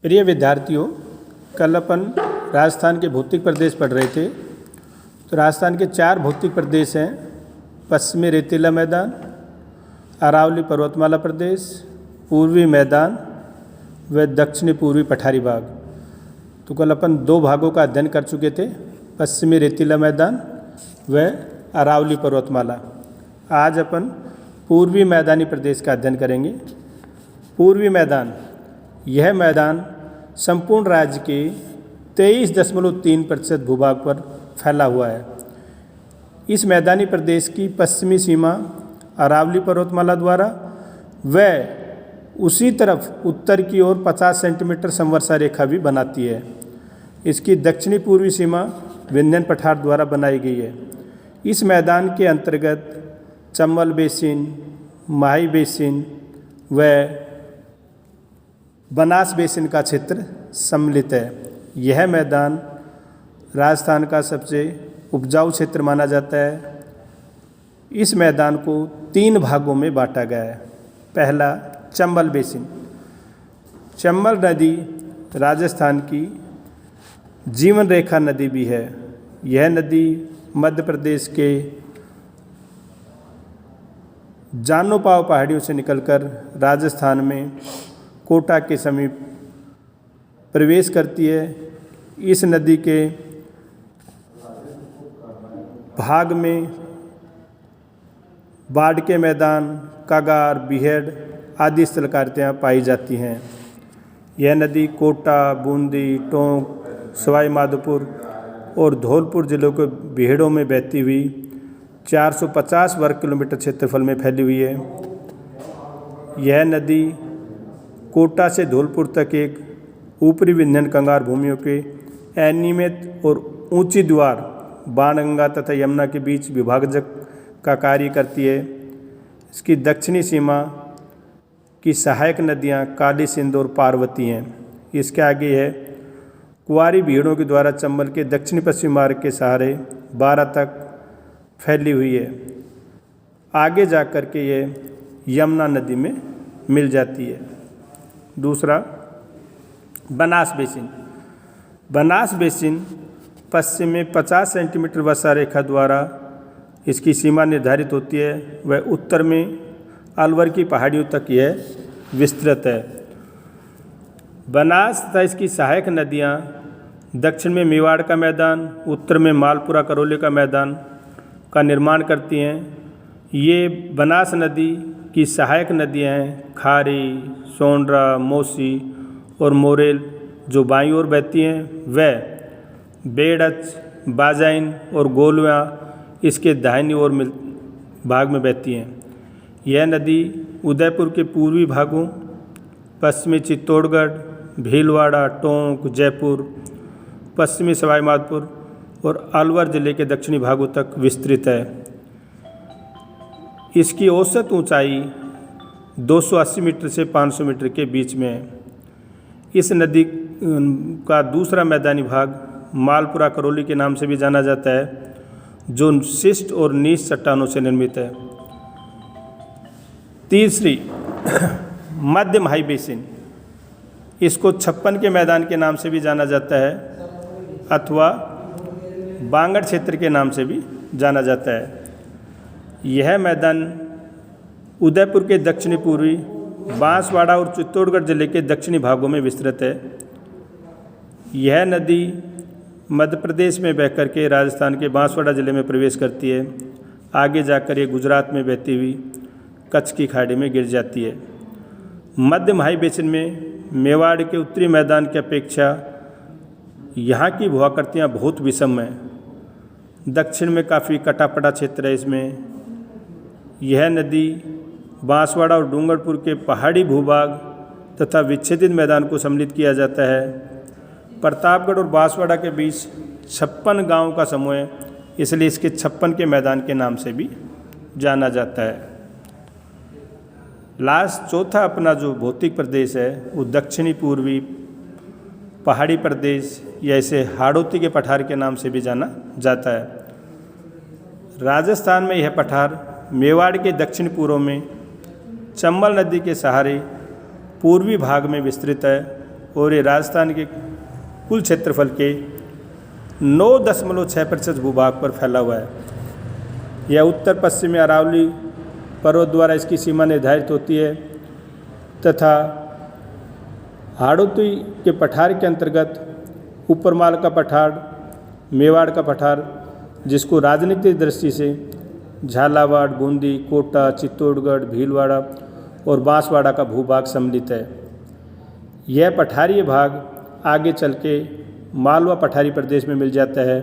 प्रिय विद्यार्थियों, कल अपन राजस्थान के भौतिक प्रदेश पढ़ रहे थे। तो राजस्थान के 4 भौतिक प्रदेश हैं: पश्चिमी रेतीला मैदान, अरावली पर्वतमाला प्रदेश, पूर्वी मैदान व दक्षिणी पूर्वी पठारी भाग। तो कल अपन 2 भागों का अध्ययन कर चुके थे, पश्चिमी रेतीला मैदान व अरावली पर्वतमाला। आज अपन पूर्वी मैदानी प्रदेश का अध्ययन करेंगे। पूर्वी मैदान, यह मैदान संपूर्ण राज्य के 23.3% भूभाग पर फैला हुआ है। इस मैदानी प्रदेश की पश्चिमी सीमा अरावली पर्वतमाला द्वारा व उसी तरफ उत्तर की ओर 50 सेंटीमीटर संवर्षा रेखा भी बनाती है। इसकी दक्षिणी पूर्वी सीमा विंध्यन पठार द्वारा बनाई गई है। इस मैदान के अंतर्गत चंबल बेसिन, माही बेसिन व बनास बेसिन का क्षेत्र सम्मिलित है। यह मैदान राजस्थान का सबसे उपजाऊ क्षेत्र माना जाता है। इस मैदान को 3 भागों में बांटा गया है। पहला, चंबल बेसिन। चंबल नदी राजस्थान की जीवन रेखा नदी भी है। यह नदी मध्य प्रदेश के जानोपाव पहाड़ियों से निकलकर राजस्थान में कोटा के समीप प्रवेश करती है। इस नदी के भाग में बाढ़ के मैदान, कागार, बीहड़ आदि स्थलकारिताएँ पाई जाती हैं। यह नदी कोटा, बूंदी, टोंक, सवाई माधोपुर और धौलपुर जिलों के बीहड़ों में बहती हुई 450 वर्ग किलोमीटर क्षेत्रफल में फैली हुई है। यह नदी कोटा से धौलपुर तक एक ऊपरी विंध्यन कंगार भूमियों के अनियमित और ऊंची द्वार बाणगंगा तथा यमुना के बीच विभाजक का कार्य करती है। इसकी दक्षिणी सीमा की सहायक नदियां काली सिंध और पार्वती हैं। इसके आगे है कुंवारी भीड़ों के द्वारा चंबल के दक्षिणी पश्चिम मार्ग के सहारे 12 तक फैली हुई है। आगे जाकर के ये यमुना नदी में मिल जाती है। दूसरा, बनास बेसिन। बनास बेसिन पश्चिम में 50 सेंटीमीटर वर्षा रेखा द्वारा इसकी सीमा निर्धारित होती है व उत्तर में अलवर की पहाड़ियों तक यह विस्तृत है। बनास तथा इसकी सहायक नदियाँ दक्षिण में मेवाड़ का मैदान, उत्तर में मालपुरा करौली का मैदान का निर्माण करती हैं। ये बनास नदी की सहायक नदियाँ हैं खारी, सोंडरा, मोसी और मोरेल जो बाईं ओर बहती हैं, व बेड़च, बाजाइन और गोलवा इसके दाहिनी ओर भाग में बहती हैं। यह नदी उदयपुर के पूर्वी भागों, पश्चिमी चित्तौड़गढ़, भीलवाड़ा, टोंक, जयपुर, पश्चिमी सवाई माधोपुर और अलवर जिले के दक्षिणी भागों तक विस्तृत है। इसकी औसत ऊंचाई 280 मीटर से 500 मीटर के बीच में है। इस नदी का दूसरा मैदानी भाग मालपुरा करौली के नाम से भी जाना जाता है, जो शिष्ट और नीच चट्टानों से निर्मित है। तीसरी, मध्य माही बेसिन। इसको 56 के मैदान के नाम से भी जाना जाता है अथवा बांगड़ क्षेत्र के नाम से भी जाना जाता है। यह मैदान उदयपुर के दक्षिणी पूर्वी, बांसवाड़ा और चित्तौड़गढ़ जिले के दक्षिणी भागों में विस्तृत है। यह नदी मध्य प्रदेश में बहकर के राजस्थान के बांसवाड़ा जिले में प्रवेश करती है। आगे जाकर ये गुजरात में बहती हुई कच्छ की खाड़ी में गिर जाती है। मध्य माही बेसिन में मेवाड़ के उत्तरी मैदान की अपेक्षा यहाँ की भूआकृतियाँ बहुत विषम हैं। दक्षिण में काफ़ी कटापटा क्षेत्र है इसमें। यह नदी बांसवाड़ा और डूंगरपुर के पहाड़ी भूभाग तथा विच्छेदित मैदान को सम्मिलित किया जाता है। प्रतापगढ़ और बांसवाड़ा के बीच 56 गांवों का समूह है, इसलिए इसके 56 के मैदान के नाम से भी जाना जाता है। लास्ट चौथा अपना जो भौतिक प्रदेश है वो दक्षिणी पूर्वी पहाड़ी प्रदेश या इसे हाड़ौती के पठार के नाम से भी जाना जाता है। राजस्थान में यह पठार मेवाड़ के दक्षिण पूर्व में चंबल नदी के सहारे पूर्वी भाग में विस्तृत है और ये राजस्थान के कुल क्षेत्रफल के 9.6% भूभाग पर फैला हुआ है। यह उत्तर पश्चिम में अरावली पर्वत द्वारा इसकी सीमा निर्धारित होती है तथा हाड़ौती के पठार के अंतर्गत ऊपरमाल का पठार, मेवाड़ का पठार, जिसको राजनीतिक दृष्टि से झालावाड़, बूंदी, कोटा, चित्तौड़गढ़, भीलवाड़ा और बांसवाड़ा का भूभाग सम्मिलित है। यह पठारीय भाग आगे चल के मालवा पठारी प्रदेश में मिल जाता है।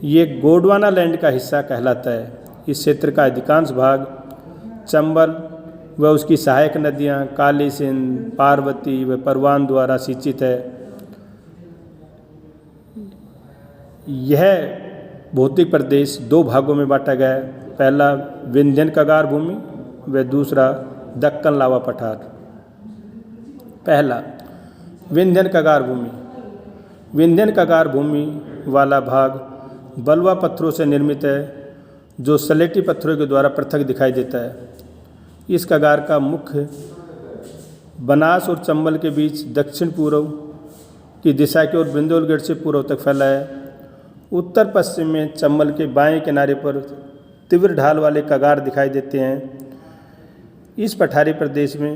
ये गोंडवाना लैंड का हिस्सा कहलाता है। इस क्षेत्र का अधिकांश भाग चंबल व उसकी सहायक नदियाँ काली सिंध, पार्वती व परवान द्वारा सिंचित है। यह भौतिक प्रदेश दो भागों में बांटा गया है। पहला विंध्यन कगार भूमि व दूसरा दक्कन लावा पठार। पहला विंध्यन कगार भूमि। विंध्यन कगार भूमि वाला भाग बलुआ पत्थरों से निर्मित है जो सलेटी पत्थरों के द्वारा पृथक दिखाई देता है। इस कगार का मुख्य बनास और चंबल के बीच दक्षिण पूर्व की दिशा की ओर बिंदौलगढ़ से पूर्व तक फैला है। उत्तर पश्चिम में चंबल के बाएं किनारे पर तीव्र ढाल वाले कगार दिखाई देते हैं। इस पठारी प्रदेश में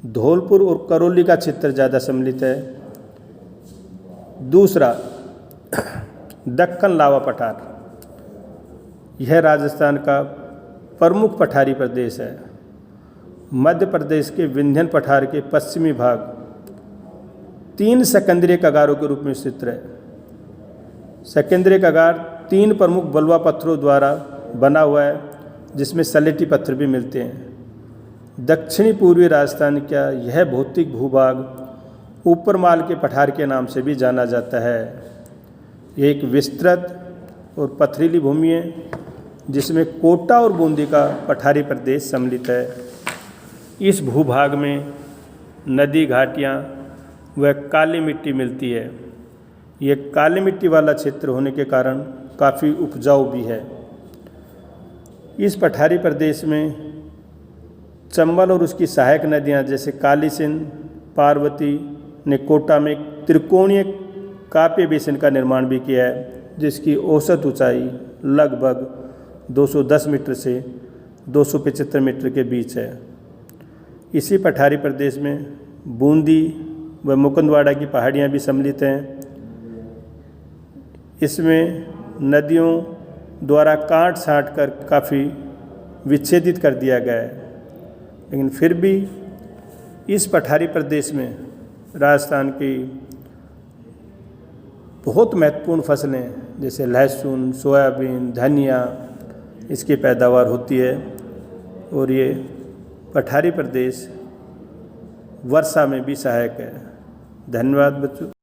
धौलपुर और करौली का क्षेत्र ज़्यादा सम्मिलित है। दूसरा दक्कन लावा पठार। यह राजस्थान का प्रमुख पठारी प्रदेश है। मध्य प्रदेश के विंध्यन पठार के पश्चिमी भाग 3 सेकेंद्रीय कगारों के रूप में स्थित है। सेकेंद्रीय कगार 3 प्रमुख बलुआ पत्थरों द्वारा बना हुआ है जिसमें सलेटी पत्थर भी मिलते हैं। दक्षिणी पूर्वी राजस्थान का यह भौतिक भूभाग ऊपरमाल के पठार के नाम से भी जाना जाता है। यह एक विस्तृत और पथरीली भूमि है जिसमें कोटा और बूंदी का पठारी प्रदेश सम्मिलित है। इस भूभाग में नदी, घाटियाँ व काली मिट्टी मिलती है। ये काली मिट्टी वाला क्षेत्र होने के कारण काफ़ी उपजाऊ भी है। इस पठारी प्रदेश में चंबल और उसकी सहायक नदियाँ जैसे काली सिंध, पार्वती ने कोटा में एक त्रिकोणीय काप्य बेसिन का निर्माण भी किया है जिसकी औसत ऊंचाई लगभग 210 मीटर से 275 मीटर के बीच है। इसी पठारी प्रदेश में बूंदी व मुकुंदवाड़ा की पहाड़ियाँ भी सम्मिलित हैं। इसमें नदियों द्वारा काट छाँट कर काफ़ी विच्छेदित कर दिया गया है, लेकिन फिर भी इस पठारी प्रदेश में राजस्थान की बहुत महत्वपूर्ण फसलें जैसे लहसुन, सोयाबीन, धनिया इसकी पैदावार होती है और ये पठारी प्रदेश वर्षा में भी सहायक है। धन्यवाद बच्चों।